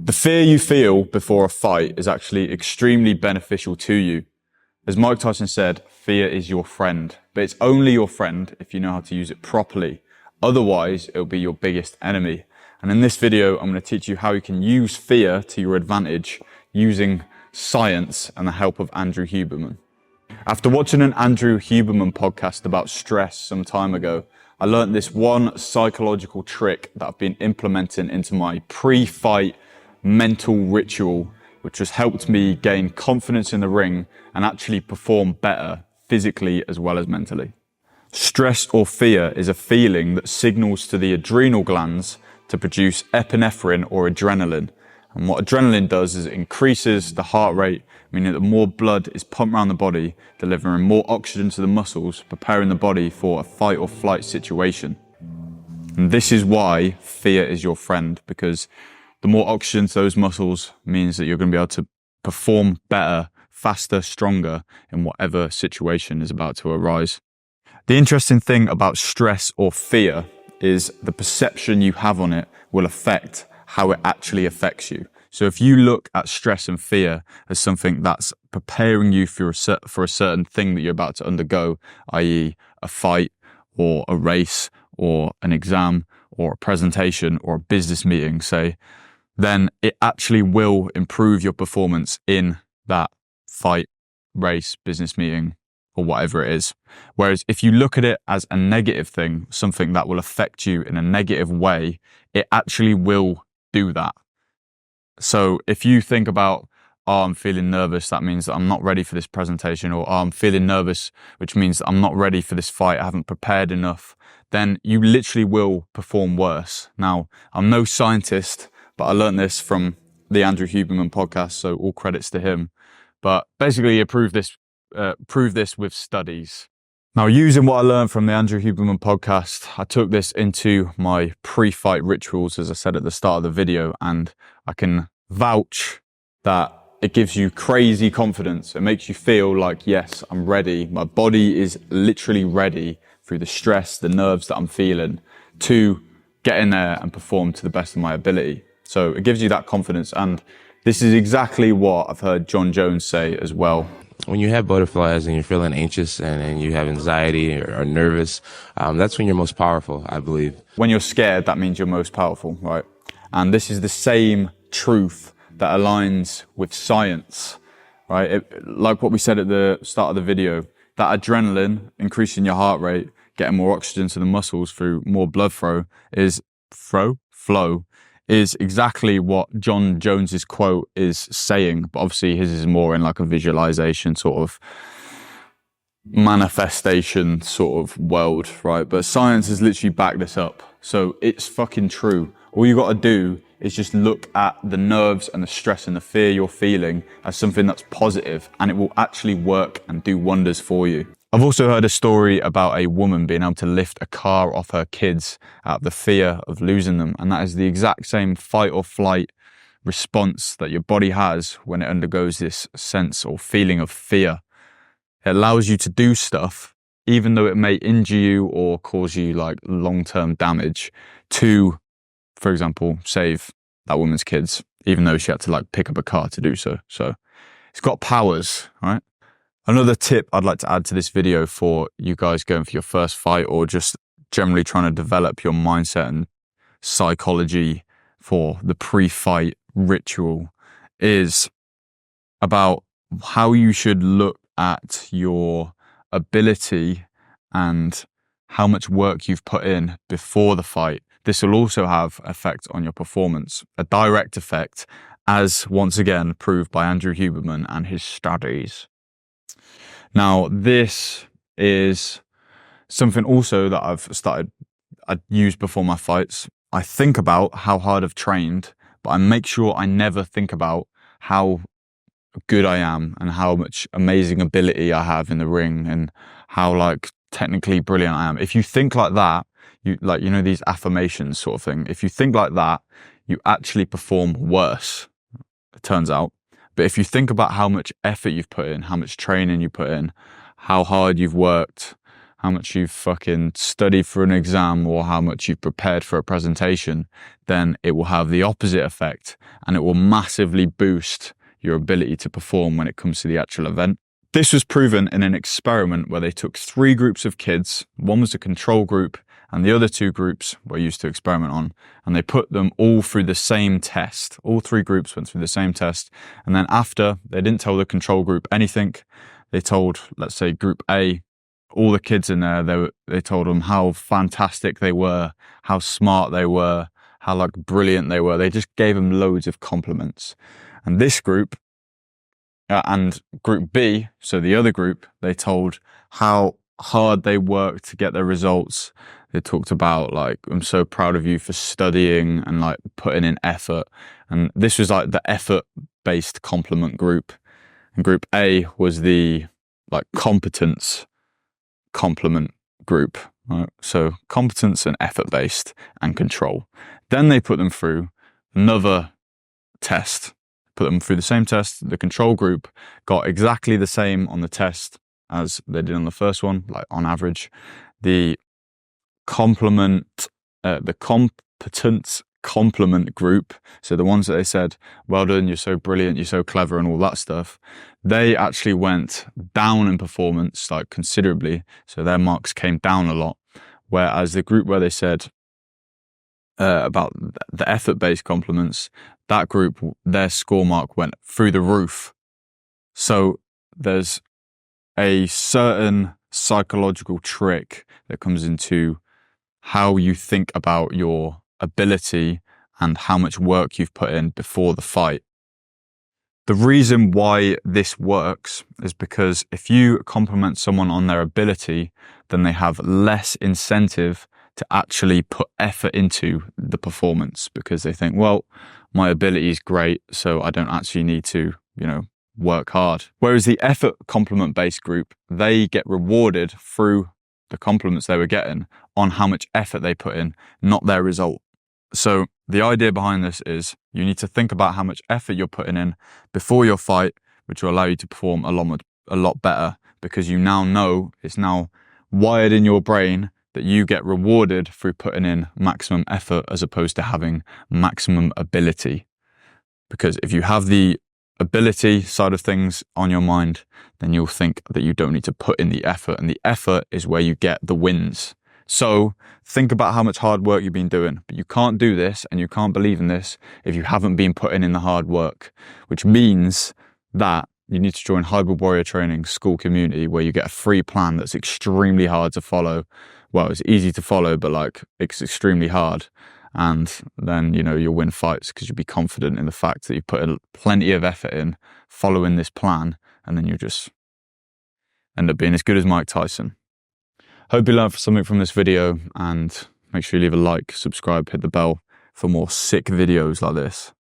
The fear you feel before a fight is actually extremely beneficial to you. As Mike Tyson said, fear is your friend, but it's only your friend if you know how to use it properly. Otherwise, it'll be your biggest enemy. And in this video, I'm going to teach you how you can use fear to your advantage using science and the help of Andrew Huberman. After watching an Andrew Huberman podcast about stress some time ago, I learned this one psychological trick that I've been implementing into my pre-fight mental ritual, which has helped me gain confidence in the ring and actually perform better physically as well as mentally. Stress or fear is a feeling that signals to the adrenal glands to produce epinephrine or adrenaline. And what adrenaline does is it increases the heart rate, meaning that more blood is pumped around the body, delivering more oxygen to the muscles, preparing the body for a fight or flight situation. And this is why fear is your friend, because the more oxygen to those muscles means that you're going to be able to perform better, faster, stronger in whatever situation is about to arise. The interesting thing about stress or fear is the perception you have on it will affect how it actually affects you. So if you look at stress and fear as something that's preparing you for a certain thing that you're about to undergo, i.e. a fight or a race or an exam or a presentation or a business meeting, say, then it actually will improve your performance in that fight, race, business meeting, or whatever it is. Whereas if you look at it as a negative thing, something that will affect you in a negative way, it actually will do that. So if you think about, oh, I'm feeling nervous, that means that I'm not ready for this presentation, or oh, I'm feeling nervous, which means that I'm not ready for this fight, I haven't prepared enough, then you literally will perform worse. Now, I'm no scientist, but I learned this from the Andrew Huberman podcast, so all credits to him. But basically, he proved this with studies. Now, using what I learned from the Andrew Huberman podcast, I took this into my pre-fight rituals, as I said at the start of the video, and I can vouch that it gives you crazy confidence. It makes you feel like, yes, I'm ready. My body is literally ready through the stress, the nerves that I'm feeling to get in there and perform to the best of my ability. So it gives you that confidence. And this is exactly what I've heard John Jones say as well. When you have butterflies and you're feeling anxious and you have anxiety or nervous, that's when you're most powerful, I believe. When you're scared, that means you're most powerful, right? And this is the same truth that aligns with science, right? Like what we said at the start of the video, that adrenaline, increasing your heart rate, getting more oxygen to the muscles through more blood flow is exactly what John Jones's quote is saying. But obviously his is more in like a visualization sort of manifestation sort of world, right? But science has literally backed this up. So it's fucking true. All you got to do is just look at the nerves and the stress and the fear you're feeling as something that's positive, and it will actually work and do wonders for you. I've also heard a story about a woman being able to lift a car off her kids out of the fear of losing them. And that is the exact same fight or flight response that your body has when it undergoes this sense or feeling of fear. It allows you to do stuff, even though it may injure you or cause you like long-term damage, to, for example, save that woman's kids, even though she had to like pick up a car to do so. So it's got powers, right? Another tip I'd like to add to this video for you guys going for your first fight or just generally trying to develop your mindset and psychology for the pre-fight ritual is about how you should look at your ability and how much work you've put in before the fight. This will also have effect on your performance, a direct effect, as once again proved by Andrew Huberman and his studies. Now, this is something also that I use before my fights. I think about how hard I've trained, but I make sure I never think about how good I am and how much amazing ability I have in the ring and how like technically brilliant I am. If you think like that, you know, these affirmations sort of thing. If you think like that, you actually perform worse, it turns out. But if you think about how much effort you've put in, how much training you put in, how hard you've worked, how much you've fucking studied for an exam, or how much you've prepared for a presentation, then it will have the opposite effect, and it will massively boost your ability to perform when it comes to the actual event. This was proven in an experiment where they took 3 groups of kids. One was a control group, and the other 2 groups were used to experiment on, and they put them all through the same test. All 3 groups went through the same test, and then after, they didn't tell the control group anything. They told, let's say, group A, all the kids in there, they told them how fantastic they were, how smart they were, how like brilliant they were. They just gave them loads of compliments. And this group, and group B, so the other group, they told how hard they worked to get their results. They talked about like, I'm so proud of you for studying and like putting in effort. And this was like the effort-based compliment group. And group A was the like competence compliment group. Right? So competence and effort-based and control. Then they put them through another test. Put them through the same test. The control group got exactly the same on the test as they did on the first one, like on average. The competence compliment group, so the ones that they said, well done, you're so brilliant, you're so clever and all that stuff, they actually went down in performance, like considerably. So their marks came down a lot. Whereas the group where they said about the effort-based compliments, that group, their score mark went through the roof. So there's a certain psychological trick that comes into how you think about your ability and how much work you've put in before the fight. The reason why this works is because if you compliment someone on their ability, then they have less incentive to actually put effort into the performance, because they think, well, my ability is great, so I don't actually need to, work hard. Whereas the effort compliment-based group, they get rewarded through the compliments they were getting on how much effort they put in, not their result. So the idea behind this is you need to think about how much effort you're putting in before your fight, which will allow you to perform a lot better, because you now know, it's now wired in your brain that you get rewarded through putting in maximum effort as opposed to having maximum ability. Because if you have the ability side of things on your mind, then you'll think that you don't need to put in the effort, and the effort is where you get the wins. So think about how much hard work you've been doing, but you can't do this and you can't believe in this if you haven't been putting in the hard work, which means that you need to join Hybrid Warrior Training School Community, where you get a free plan that's extremely hard to follow. Well, it's easy to follow, but like it's extremely hard. And then, you'll win fights because you'll be confident in the fact that you put plenty of effort in following this plan, and then you just end up being as good as Mike Tyson. Hope you learned something from this video, and make sure you leave a like, subscribe, hit the bell for more sick videos like this.